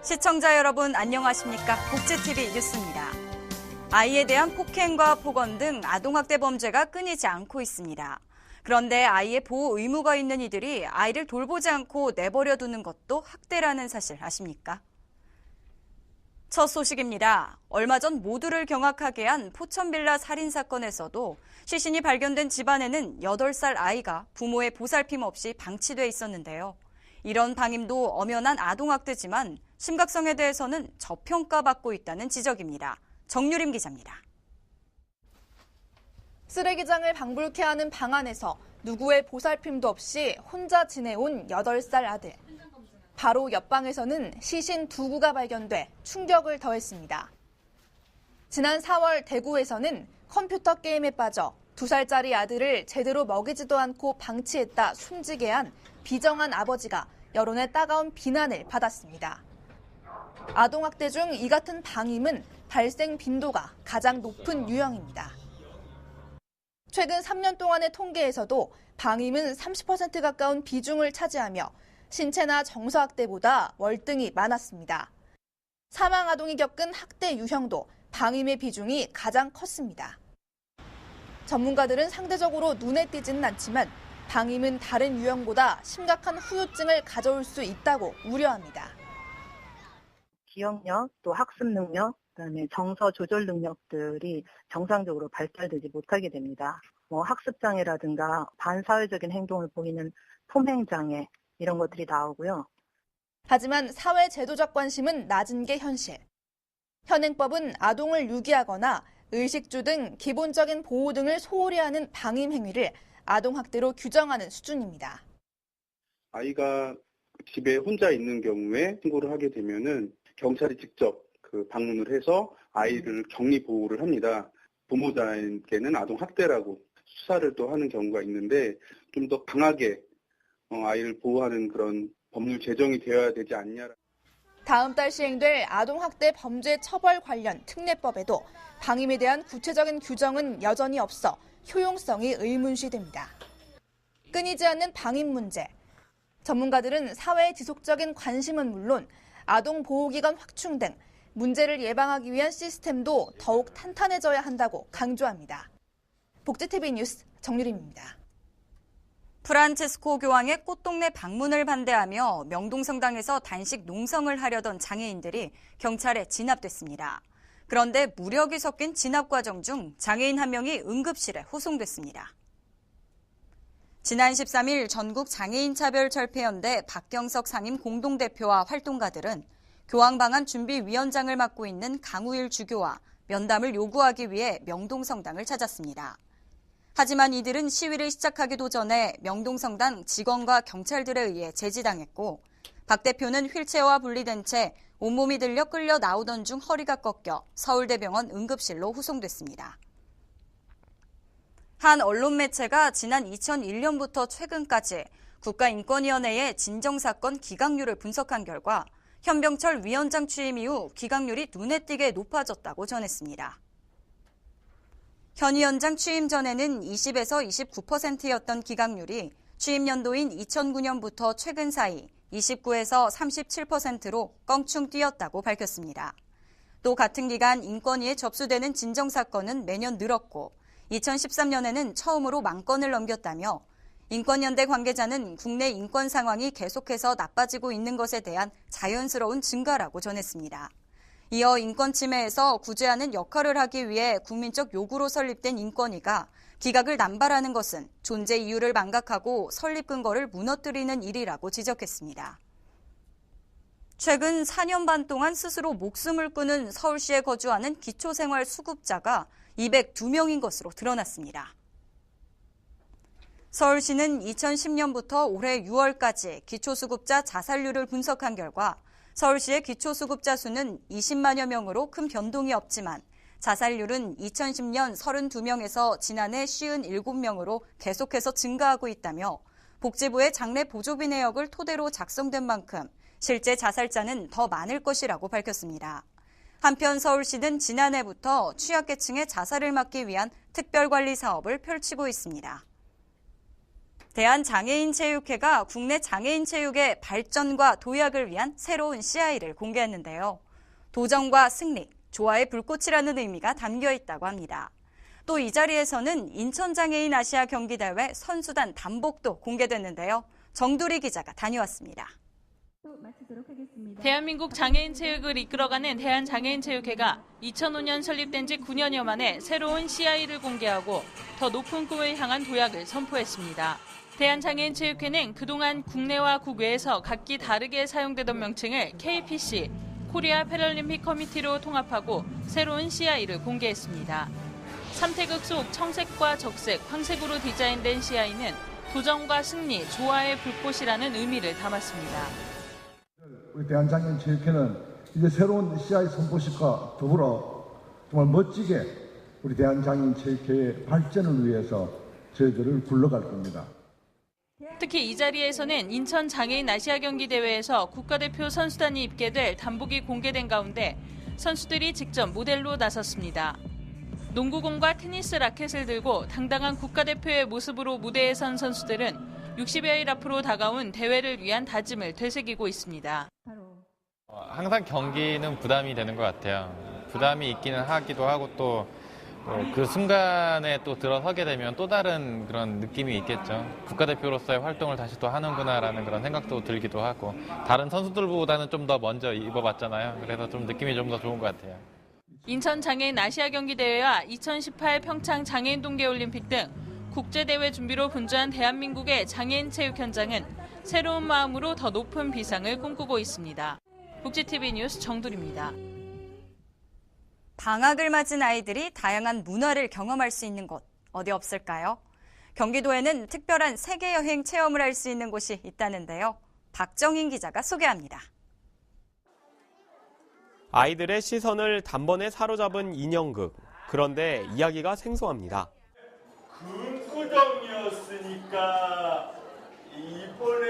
시청자 여러분 안녕하십니까? 복지TV 뉴스입니다. 아이에 대한 폭행과 폭언 등 아동학대 범죄가 끊이지 않고 있습니다. 그런데 아이의 보호 의무가 있는 이들이 아이를 돌보지 않고 내버려 두는 것도 학대라는 사실 아십니까? 첫 소식입니다. 얼마 전 모두를 경악하게 한 포천빌라 살인사건에서도 시신이 발견된 집안에는 8살 아이가 부모의 보살핌 없이 방치돼 있었는데요. 이런 방임도 엄연한 아동학대지만 심각성에 대해서는 저평가받고 있다는 지적입니다. 정유림 기자입니다. 쓰레기장을 방불케 하는 방 안에서 누구의 보살핌도 없이 혼자 지내온 8살 아들. 바로 옆방에서는 시신 2구가 발견돼 충격을 더했습니다. 지난 4월 대구에서는 컴퓨터 게임에 빠져 2살짜리 아들을 제대로 먹이지도 않고 방치했다 숨지게 한 비정한 아버지가 여론의 따가운 비난을 받았습니다. 아동학대 중 이 같은 방임은 발생 빈도가 가장 높은 유형입니다. 최근 3년 동안의 통계에서도 방임은 30% 가까운 비중을 차지하며 신체나 정서학대보다 월등히 많았습니다. 사망 아동이 겪은 학대 유형도 방임의 비중이 가장 컸습니다. 전문가들은 상대적으로 눈에 띄지는 않지만 방임은 다른 유형보다 심각한 후유증을 가져올 수 있다고 우려합니다. 기억력, 또 학습 능력, 그다음에 정서 조절 능력들이 정상적으로 발달되지 못하게 됩니다. 학습장애라든가 반사회적인 행동을 보이는 품행장애 이런 것들이 나오고요. 하지만 사회 제도적 관심은 낮은 게 현실. 현행법은 아동을 유기하거나 의식주 등 기본적인 보호 등을 소홀히 하는 방임 행위를 아동학대로 규정하는 수준입니다. 아이가 집에 혼자 있는 경우에 신고를 하게 되면은 경찰이 직접 방문을 해서 아이를 격리 보호를 합니다. 부모자에게는 아동학대라고 수사를 또 하는 경우가 있는데 좀 더 강하게 아이를 보호하는 그런 법률 제정이 되어야 되지 않냐. 다음 달 시행될 아동학대 범죄 처벌 관련 특례법에도 방임에 대한 구체적인 규정은 여전히 없어 효용성이 의문시됩니다. 끊이지 않는 방임 문제. 전문가들은 사회의 지속적인 관심은 물론 아동보호기관 확충 등 문제를 예방하기 위한 시스템도 더욱 탄탄해져야 한다고 강조합니다. 복지TV 뉴스 정유림입니다. 프란체스코 교황의 꽃동네 방문을 반대하며 명동성당에서 단식 농성을 하려던 장애인들이 경찰에 진압됐습니다. 그런데 무력이 섞인 진압 과정 중 장애인 한 명이 응급실에 후송됐습니다. 지난 13일 전국장애인차별철폐연대 박경석 상임 공동대표와 활동가들은 교황방한준비위원장을 맡고 있는 강우일 주교와 면담을 요구하기 위해 명동성당을 찾았습니다. 하지만 이들은 시위를 시작하기도 전에 명동성당 직원과 경찰들에 의해 제지당했고 박 대표는 휠체어와 분리된 채 온몸이 들려 끌려 나오던 중 허리가 꺾여 서울대병원 응급실로 후송됐습니다. 한 언론 매체가 지난 2001년부터 최근까지 국가인권위원회의 진정사건 기각률을 분석한 결과 현병철 위원장 취임 이후 기각률이 눈에 띄게 높아졌다고 전했습니다. 현 위원장 취임 전에는 20에서 29%였던 기각률이 취임 연도인 2009년부터 최근 사이 29에서 37%로 껑충 뛰었다고 밝혔습니다. 또 같은 기간 인권위에 접수되는 진정사건은 매년 늘었고 2013년에는 처음으로 10,000건을 넘겼다며 인권연대 관계자는 국내 인권 상황이 계속해서 나빠지고 있는 것에 대한 자연스러운 증가라고 전했습니다. 이어 인권 침해에서 구제하는 역할을 하기 위해 국민적 요구로 설립된 인권위가 기각을 남발하는 것은 존재 이유를 망각하고 설립 근거를 무너뜨리는 일이라고 지적했습니다. 최근 4년 반 동안 스스로 목숨을 끊은 서울시에 거주하는 기초생활 수급자가 202명인 것으로 드러났습니다. 서울시는 2010년부터 올해 6월까지 기초수급자 자살률을 분석한 결과 서울시의 기초수급자 수는 20만여 명으로 큰 변동이 없지만 자살률은 2010년 32명에서 지난해 57명으로 계속해서 증가하고 있다며 복지부의 장래 보조비 내역을 토대로 작성된 만큼 실제 자살자는 더 많을 것이라고 밝혔습니다. 한편 서울시는 지난해부터 취약계층의 자살을 막기 위한 특별관리 사업을 펼치고 있습니다. 대한장애인체육회가 국내 장애인 체육의 발전과 도약을 위한 새로운 CI를 공개했는데요. 도전과 승리, 조화의 불꽃이라는 의미가 담겨 있다고 합니다. 또 이 자리에서는 인천장애인 아시아 경기대회 선수단 단복도 공개됐는데요. 정두리 기자가 다녀왔습니다. 대한민국 장애인 체육을 이끌어가는 대한장애인체육회가 2005년 설립된 지 9년여 만에 새로운 CI를 공개하고 더 높은 꿈을 향한 도약을 선포했습니다. 대한장애인체육회는 그동안 국내와 국외에서 각기 다르게 사용되던 명칭을 KPC, 코리아 패럴림픽 커미티로 통합하고 새로운 CI를 공개했습니다. 3태극 속 청색과 적색, 황색으로 디자인된 CI는 도전과 승리, 조화의 불꽃이라는 의미를 담았습니다. 우리 대한장애인체육회는 이제 새로운 CI 선포식과 더불어 정말 멋지게 우리 대한장애인체육회의 발전을 위해서 저희들을 굴러갈 겁니다. 특히 이 자리에서는 인천 장애인 아시아 경기 대회에서 국가대표 선수단이 입게 될 단복이 공개된 가운데 선수들이 직접 모델로 나섰습니다. 농구공과 테니스 라켓을 들고 당당한 국가대표의 모습으로 무대에 선 선수들은 60여일 앞으로 다가온 대회를 위한 다짐을 되새기고 있습니다. 항상 경기는 부담이 되는 것 같아요. 부담이 있기는 하기도 하고 또 그 순간에 또 들어서게 되면 또 다른 그런 느낌이 있겠죠. 국가대표로서의 활동을 다시 또 하는구나라는 그런 생각도 들기도 하고 다른 선수들보다는 좀 더 먼저 입어봤잖아요. 그래서 좀 느낌이 좀 더 좋은 것 같아요. 인천 장애인 아시아 경기 대회와 2018 평창 장애인 동계올림픽 등 국제대회 준비로 분주한 대한민국의 장애인 체육 현장은 새로운 마음으로 더 높은 비상을 꿈꾸고 있습니다. 복지TV 뉴스 정두리입니다. 방학을 맞은 아이들이 다양한 문화를 경험할 수 있는 곳, 어디 없을까요? 경기도에는 특별한 세계여행 체험을 할 수 있는 곳이 있다는데요. 박정인 기자가 소개합니다. 아이들의 시선을 단번에 사로잡은 인형극. 그런데 이야기가 생소합니다. 은구덩이였으니까 이번에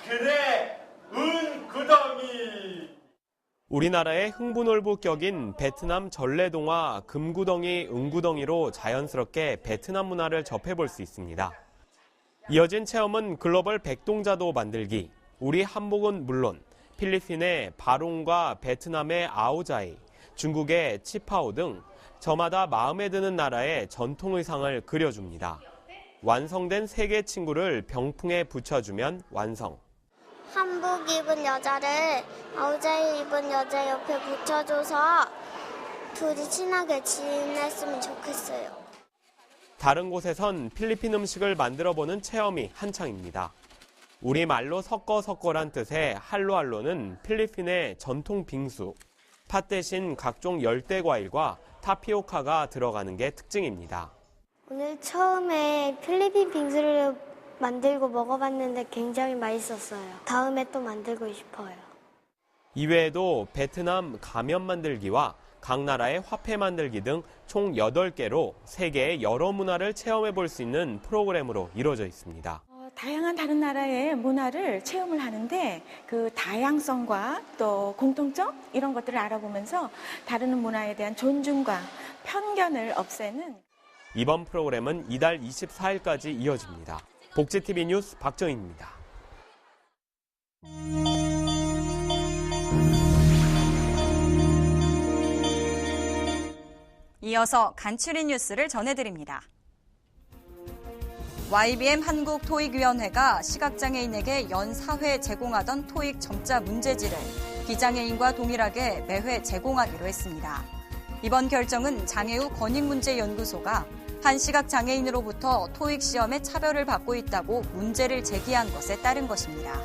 그래 은구덩이. 우리나라의 흥부놀부 격인 베트남 전래동화 금구덩이, 은구덩이로 자연스럽게 베트남 문화를 접해볼 수 있습니다. 이어진 체험은 글로벌 백동자도 만들기, 우리 한복은 물론 필리핀의 바롱과 베트남의 아오자이, 중국의 치파오 등 저마다 마음에 드는 나라의 전통 의상을 그려줍니다. 완성된 세 개 친구를 병풍에 붙여주면 완성. 한복 입은 여자를 아우자이 입은 여자 옆에 붙여줘서 둘이 친하게 지냈으면 좋겠어요. 다른 곳에선 필리핀 음식을 만들어보는 체험이 한창입니다. 우리말로 섞어란 뜻의 할로할로는 필리핀의 전통 빙수, 팥 대신 각종 열대 과일과 타피오카가 들어가는 게 특징입니다. 오늘 처음에 필리핀 빙수를 만들고 먹어봤는데 굉장히 맛있었어요. 다음에 또 만들고 싶어요. 이외에도 베트남 가면 만들기와 각 나라의 화폐 만들기 등 총 8개로 세계의 여러 문화를 체험해 볼 수 있는 프로그램으로 이루어져 있습니다. 다양한 다른 나라의 문화를 체험을 하는데 그 다양성과 또 공통점 이런 것들을 알아보면서 다른 문화에 대한 존중과 편견을 없애는 이번 프로그램은 이달 24일까지 이어집니다. 복지TV 뉴스 박정인입니다. 이어서 간추린 뉴스를 전해드립니다. YBM 한국토익위원회가 시각장애인에게 연 4회 제공하던 토익 점자 문제지를 비장애인과 동일하게 매회 제공하기로 했습니다. 이번 결정은 장애우 권익문제연구소가 한 시각장애인으로부터 토익 시험에 차별을 받고 있다고 문제를 제기한 것에 따른 것입니다.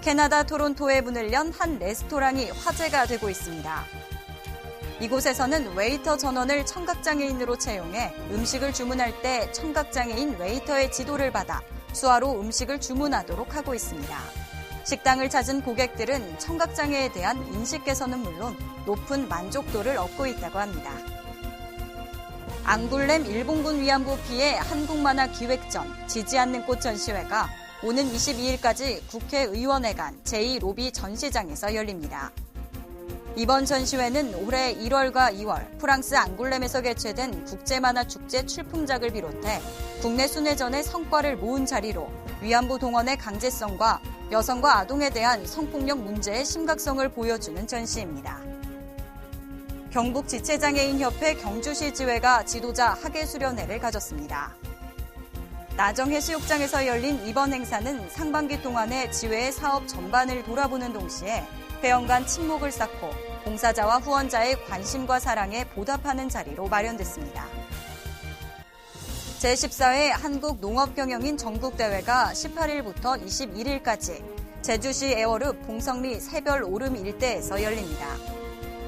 캐나다 토론토에 문을 연 한 레스토랑이 화제가 되고 있습니다. 이곳에서는 웨이터 전원을 청각장애인으로 채용해 음식을 주문할 때 청각장애인 웨이터의 지도를 받아 수화로 음식을 주문하도록 하고 있습니다. 식당을 찾은 고객들은 청각장애에 대한 인식 개선은 물론 높은 만족도를 얻고 있다고 합니다. 앙굴렘 일본군 위안부 피해 한국만화 기획전 지지 않는 꽃 전시회가 오는 22일까지 국회의원회관 제2로비 전시장에서 열립니다. 이번 전시회는 올해 1월과 2월 프랑스 앙굴렘에서 개최된 국제만화축제 출품작을 비롯해 국내 순회전의 성과를 모은 자리로 위안부 동원의 강제성과 여성과 아동에 대한 성폭력 문제의 심각성을 보여주는 전시입니다. 경북지체장애인협회 경주시 지회가 지도자 학예수련회를 가졌습니다. 나정해수욕장에서 열린 이번 행사는 상반기 동안의 지회의 사업 전반을 돌아보는 동시에 회원 간 친목을 쌓고 봉사자와 후원자의 관심과 사랑에 보답하는 자리로 마련됐습니다. 제14회 한국농업경영인 전국대회가 18일부터 21일까지 제주시 애월읍 봉성리 새별 오름 일대에서 열립니다.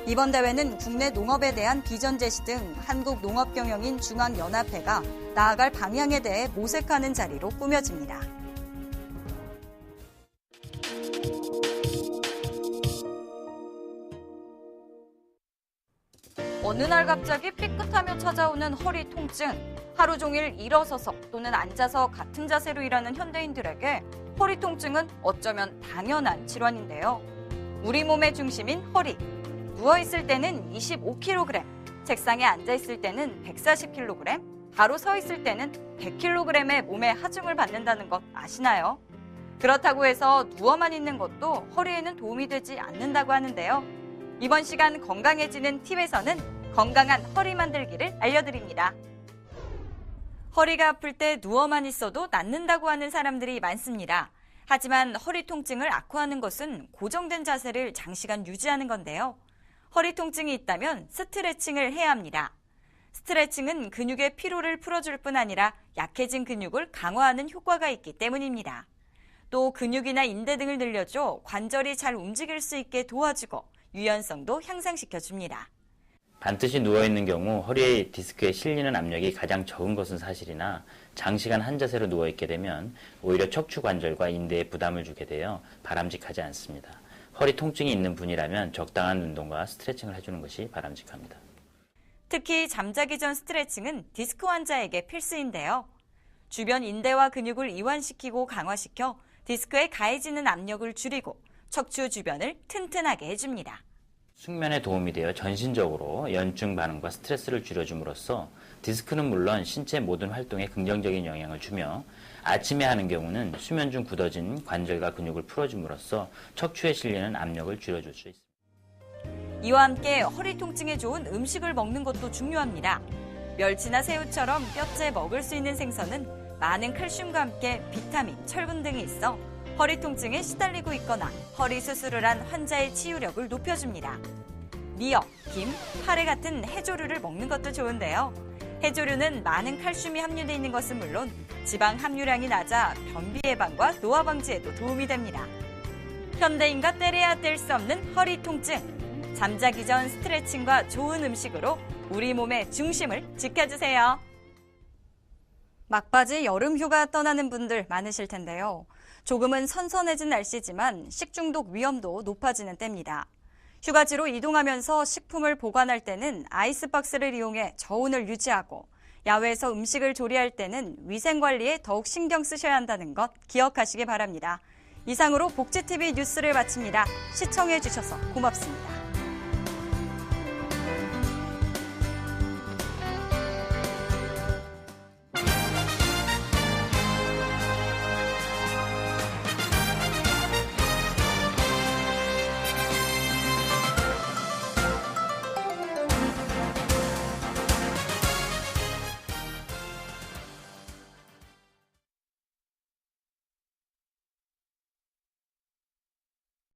이번 대회는 국내 농업에 대한 비전 제시 등 한국농업경영인 중앙연합회가 나아갈 방향에 대해 모색하는 자리로 꾸며집니다. 어느 날 갑자기 삐끗하며 찾아오는 허리 통증. 하루 종일 일어서서 또는 앉아서 같은 자세로 일하는 현대인들에게 허리 통증은 어쩌면 당연한 질환인데요. 우리 몸의 중심인 허리. 누워있을 때는 25kg, 책상에 앉아있을 때는 140kg, 바로 서있을 때는 100kg의 몸에 하중을 받는다는 것 아시나요? 그렇다고 해서 누워만 있는 것도 허리에는 도움이 되지 않는다고 하는데요. 이번 시간 건강해지는 팁에서는 건강한 허리 만들기를 알려드립니다. 허리가 아플 때 누워만 있어도 낫는다고 하는 사람들이 많습니다. 하지만 허리 통증을 악화하는 것은 고정된 자세를 장시간 유지하는 건데요. 허리 통증이 있다면 스트레칭을 해야 합니다. 스트레칭은 근육의 피로를 풀어줄 뿐 아니라 약해진 근육을 강화하는 효과가 있기 때문입니다. 또 근육이나 인대 등을 늘려줘 관절이 잘 움직일 수 있게 도와주고 유연성도 향상시켜줍니다. 반드시 누워있는 경우 허리의 디스크에 실리는 압력이 가장 적은 것은 사실이나 장시간 한 자세로 누워있게 되면 오히려 척추 관절과 인대에 부담을 주게 되어 바람직하지 않습니다. 허리 통증이 있는 분이라면 적당한 운동과 스트레칭을 해주는 것이 바람직합니다. 특히 잠자기 전 스트레칭은 디스크 환자에게 필수인데요. 주변 인대와 근육을 이완시키고 강화시켜 디스크에 가해지는 압력을 줄이고 척추 주변을 튼튼하게 해줍니다. 숙면에 도움이 되어 전신적으로 연증 반응과 스트레스를 줄여줌으로써 디스크는 물론 신체 모든 활동에 긍정적인 영향을 주며 아침에 하는 경우는 수면 중 굳어진 관절과 근육을 풀어줌으로써 척추에 실리는 압력을 줄여줄 수 있습니다. 이와 함께 허리 통증에 좋은 음식을 먹는 것도 중요합니다. 멸치나 새우처럼 뼈째 먹을 수 있는 생선은 많은 칼슘과 함께 비타민, 철분 등이 있어 허리 통증에 시달리고 있거나 허리 수술을 한 환자의 치유력을 높여줍니다. 미역, 김, 파래 같은 해조류를 먹는 것도 좋은데요. 해조류는 많은 칼슘이 함유되어 있는 것은 물론 지방 함유량이 낮아 변비 예방과 노화 방지에도 도움이 됩니다. 현대인과 떼려야 뗄 수 없는 허리 통증. 잠자기 전 스트레칭과 좋은 음식으로 우리 몸의 중심을 지켜주세요. 막바지 여름 휴가 떠나는 분들 많으실 텐데요. 조금은 선선해진 날씨지만 식중독 위험도 높아지는 때입니다. 휴가지로 이동하면서 식품을 보관할 때는 아이스박스를 이용해 저온을 유지하고 야외에서 음식을 조리할 때는 위생관리에 더욱 신경 쓰셔야 한다는 것 기억하시기 바랍니다. 이상으로 복지TV 뉴스를 마칩니다. 시청해주셔서 고맙습니다.